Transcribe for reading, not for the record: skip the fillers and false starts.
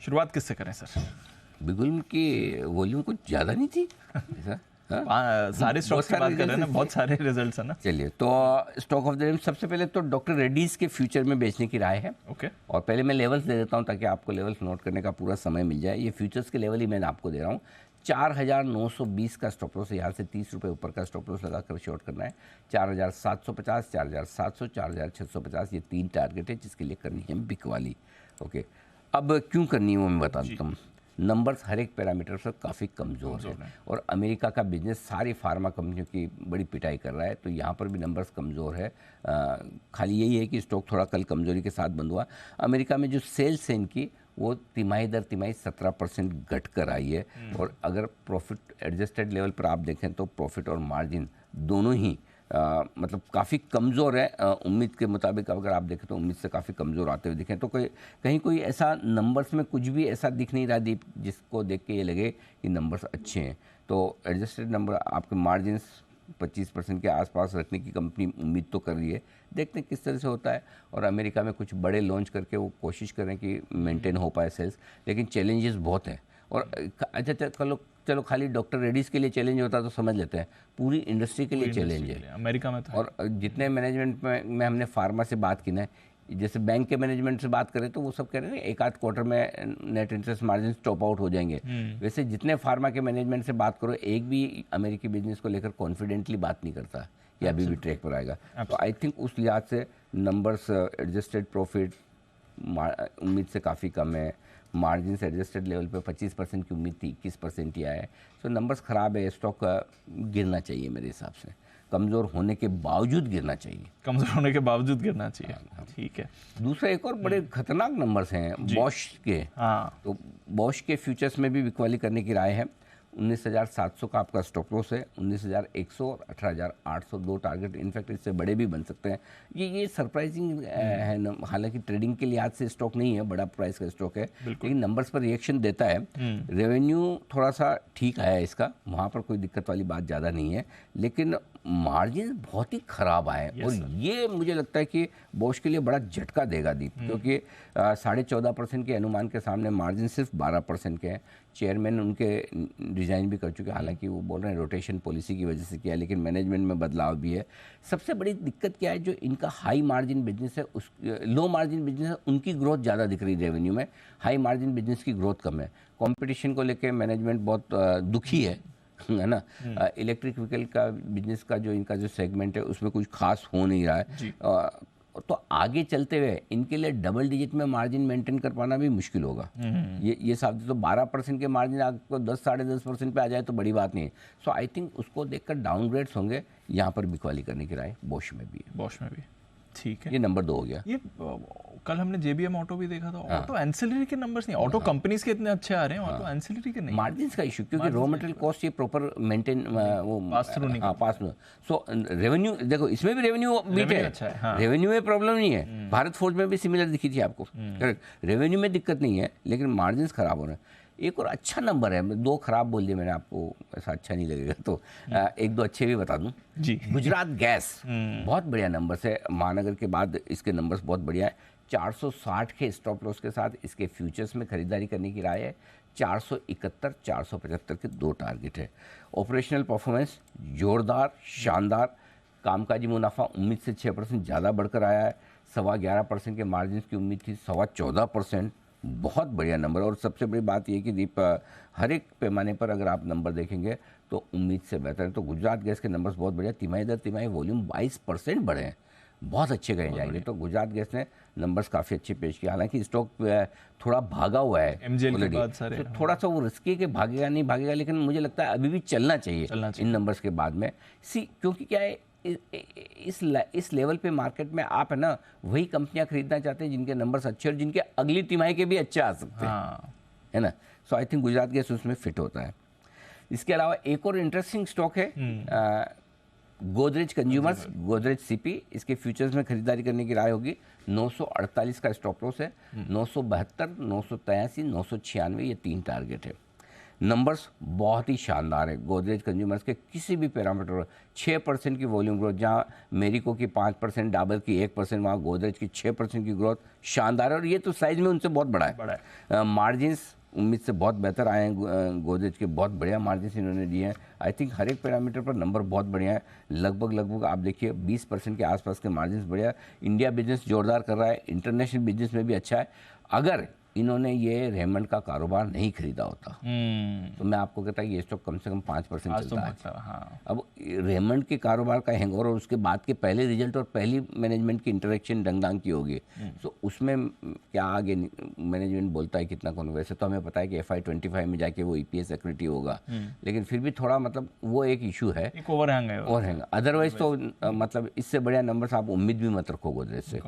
शुरुआत किससे करें सर? बिगुल की वॉल्यूम कुछ ज़्यादा नहीं थी ऐसा। सारे स्टॉक्स की बात कर रहे हैं ना, बहुत सारे रिजल्ट्स हैं ना। चलिए, तो स्टॉक ऑफ द डे सबसे पहले तो डॉक्टर रेड्डीज के फ्यूचर में बेचने की राय है। ओके। और पहले मैं लेवल्स दे देता हूं ताकि आपको लेवल्स नोट करने का पूरा समय मिल जाए। ये फ्यूचर्स के लेवल ही मैं आपको दे रहा हूँ। 4,920 का स्टॉप लॉस है, यहाँ से 30 रुपये ऊपर का स्टॉप लॉस लगाकर शॉर्ट करना है। 4,750, 4,700, 4,650 ये 3 टारगेट है जिसके लिए करनी है बिक वाली। ओके, अब क्यों करनी है वो मैं बता देता हूँ। नंबर्स हर एक पैरामीटर पर काफ़ी कमज़ोर है और अमेरिका का बिजनेस सारी फार्मा कंपनियों की बड़ी पिटाई कर रहा है, तो यहाँ पर भी नंबर्स कमज़ोर है। खाली यही है कि स्टॉक थोड़ा कल कमज़ोरी के साथ बंद हुआ। अमेरिका में जो सेल्स है इनकी वो तिमाही दर तिमाही 17% घट कर आई है। और अगर प्रॉफिट एडजस्टेड लेवल पर आप देखें तो प्रॉफिट और मार्जिन दोनों ही मतलब काफ़ी कमज़ोर है। उम्मीद के मुताबिक अगर आप देखें तो उम्मीद से काफ़ी कमज़ोर आते हुए दिखें, तो कहीं कोई ऐसा नंबर्स में कुछ भी ऐसा दिख नहीं रहा दीप जिसको देख के ये लगे कि नंबर्स अच्छे हैं। तो एडजस्टेड नंबर आपके मार्जिन्स 25% के आसपास रखने की कंपनी उम्मीद तो कर रही है, देखते हैं किस तरह से होता है। और अमेरिका में कुछ बड़े लॉन्च करके वो कोशिश करें कि मेंटेन हो पाए सेल्स, लेकिन चैलेंजेस बहुत हैं। और अच्छा चलो खाली डॉक्टर रेड्डीज़ के लिए चैलेंज होता तो समझ लेते हैं, पूरी इंडस्ट्री के लिए चैलेंज है अमेरिका में तो। और जितने मैनेजमेंट में हमने फार्मा से बात की ना, जैसे बैंक के मैनेजमेंट से बात करें तो वो सब कह रहे हैं एक आध क्वार्टर में net interest margin top out हो जाएंगे। वैसे जितने फार्मा के मैनेजमेंट से बात करो, एक भी अमेरिकी बिजनेस को लेकर कॉन्फिडेंटली बात नहीं करता कि अभी भी ट्रैक पर आएगा। तो आई थिंक उस लिहाज से नंबर्स एडजस्टेड प्रॉफिट उम्मीद से काफ़ी कम है। मार्जिन से एडजस्टेड लेवल पे 25% की उम्मीद थी, 21% ही आया है। सो नंबर्स ख़राब है, स्टॉक गिरना चाहिए मेरे हिसाब से, कमज़ोर होने के बावजूद गिरना चाहिए। कमज़ोर होने के बावजूद गिरना चाहिए, ठीक है। दूसरा एक और बड़े खतरनाक नंबर्स हैं बॉश के। हाँ, तो बॉश के फ्यूचर्स में भी बिकवाली करने की राय है। 19,700 का आपका स्टॉप लॉस है, 19,100 और 18,800 दो टारगेट, इनफैक्ट इससे बड़े भी बन सकते हैं। ये सरप्राइजिंग है, हालांकि ट्रेडिंग के लिहाज से स्टॉक नहीं है, बड़ा प्राइस का स्टॉक है, लेकिन नंबर्स पर रिएक्शन देता है। रेवेन्यू थोड़ा सा ठीक आया है इसका, वहाँ पर कोई दिक्कत वाली बात ज़्यादा नहीं है, लेकिन मार्जिन बहुत ही ख़राब आए और ये मुझे लगता है कि बॉश के लिए बड़ा झटका देगा दीप, क्योंकि 14.5% के अनुमान के सामने मार्जिन सिर्फ 12% के हैं। चेयरमैन उनके डिज़ाइन भी कर चुके हैं, हालांकि वो बोल रहे हैं रोटेशन पॉलिसी की वजह से किया, लेकिन मैनेजमेंट में बदलाव भी है। सबसे बड़ी दिक्कत क्या है, जो इनका हाई मार्जिन बिजनेस है, उस लो मार्जिन बिजनेस है, उनकी ग्रोथ ज़्यादा दिख रही है रेवेन्यू में, हाई मार्जिन बिजनेस की ग्रोथ कम है। कंपटीशन को लेकर मैनेजमेंट बहुत दुखी है ना। इलेक्ट्रिक व्हीकल का बिजनेस का जो इनका जो सेगमेंट है उसमें कुछ खास हो नहीं रहा है। तो आगे चलते हुए इनके लिए डबल डिजिट में मार्जिन मेंटेन कर पाना भी मुश्किल होगा। ये साबित, तो 12% के मार्जिन आपको 10 साढ़े 10% पे आ जाए तो बड़ी बात नहीं है। सो आई थिंक उसको देखकर डाउनग्रेड्स होंगे, यहाँ पर बिकवाली करने की राय बॉश में भी है। बॉश में भी, ठीक है। ये नंबर 2 हो गया। ये कल हमने जेबीएम ऑटो भी देखा था। ऑटो एंसिलरी के नंबर्स नहीं, ऑटो कंपनीज के इतने अच्छे आ रहे हैं, ऑटो एंसिलरी के नहीं। मार्जिन्स का इशू, क्योंकि रॉ मटेरियल कॉस्ट ये प्रॉपर मेंटेन वो पास थ्रू नहीं। पास में। सो रेवेन्यू देखो, इसमें भी रेवेन्यू बीट है, अच्छा है, रेवेन्यू में प्रॉब्लम नहीं है। भारत फोर्ज में भी सिमिलर दिखी थी आपको, करेक्ट। रेवेन्यू में दिक्कत नहीं है, लेकिन मार्जिन्स खराब हो रहे हैं। एक और अच्छा नंबर है, 2 खराब बोल दिए मैंने आपको, ऐसा अच्छा नहीं लगेगा तो 1-2 अच्छे भी बता दूं जी। गुजरात गैस बहुत बढ़िया नंबर्स है, महानगर के बाद इसके नंबर्स बहुत बढ़िया है। 460 के स्टॉप लॉस के साथ इसके फ्यूचर्स में खरीदारी करने की राय है। 471, 475 के 2 टारगेट है। ऑपरेशनल परफॉर्मेंस जोरदार, शानदार। कामकाजी मुनाफा उम्मीद से 6% ज़्यादा बढ़कर आया है। 11.25% के मार्जिन की उम्मीद थी, 14.25%, बहुत बढ़िया नंबर। और सबसे बड़ी बात यह कि दीप हर एक पैमाने पर अगर आप नंबर देखेंगे तो उम्मीद से बेहतर है। तो गुजरात गैस के नंबर्स बहुत बढ़िया, तिमाही दर तिमाही वॉल्यूम 22% बढ़े हैं, बहुत अच्छे कहे जाएंगे। तो गुजरात गैस ने नंबर्स काफ़ी अच्छे पेश किए, हालांकि स्टॉक थोड़ा भागा हुआ है MGL के बाद सारे, तो थोड़ा सा वो रिस्की के भागेगा नहीं भागेगा, लेकिन मुझे लगता है अभी भी चलना चाहिए इन नंबर्स के बाद में। क्योंकि क्या है, इस लेवल पे मार्केट में आप है ना वही कंपनियां खरीदना चाहते हैं जिनके नंबर्स अच्छे और जिनके अगली तिमाही के भी अच्छे आ सकते हैं, है ना। सो आई थिंक गुजरात गैस उसमें फिट होता है। इसके अलावा एक और इंटरेस्टिंग स्टॉक है गोदरेज कंज्यूमर्स, गोदरेज सीपी। इसके फ्यूचर्स में खरीदारी करने की राय होगी। 948 का स्टॉप लॉस है, 972, 983, 996 ये 3 टारगेट है। नंबर्स बहुत ही शानदार है गोदरेज कंज्यूमर्स के किसी भी पैरामीटर 6% की वॉल्यूम ग्रोथ, जहाँ मेरिको की 5%, डाबर की 1%, वहाँ गोदरेज की 6% की ग्रोथ शानदार है, और ये तो साइज में उनसे बहुत बड़ा है। मार्जिन्स उम्मीद से बहुत बेहतर आए हैं गोदरेज के, बहुत बढ़िया मार्जिन्स इन्होंने दिए हैं। आई थिंक हर एक पैरामीटर पर नंबर बहुत बढ़िया है, लगभग आप देखिए 20% के आसपास के मार्जिन्स बढ़िया। इंडिया बिजनेस जोरदार कर रहा है, इंटरनेशनल बिजनेस में भी अच्छा है। अगर इन्होंने ये रेमंड का कारोबार नहीं खरीदा होता तो मैं आपको कहता कि ये स्टॉक कम से कम 5% चलता है। हाँ। अब रेमंड के कारोबार का हैंगओवर और उसके बाद के पहले रिजल्ट और पहली मैनेजमेंट की इंटरेक्शन डंग की होगी, तो उसमें क्या आगे मैनेजमेंट बोलता है कितना कौन, वैसे तो हमें पता है कि FY25 में जाके वो EPS एक्रेटिव होगा, लेकिन फिर भी थोड़ा मतलब वो एक इशू है, एक ओवरहैंग है। ओवरहैंग। अदरवाइज तो मतलब इससे बढ़िया नंबर्स आप उम्मीद भी मत रखो गोदरेज से।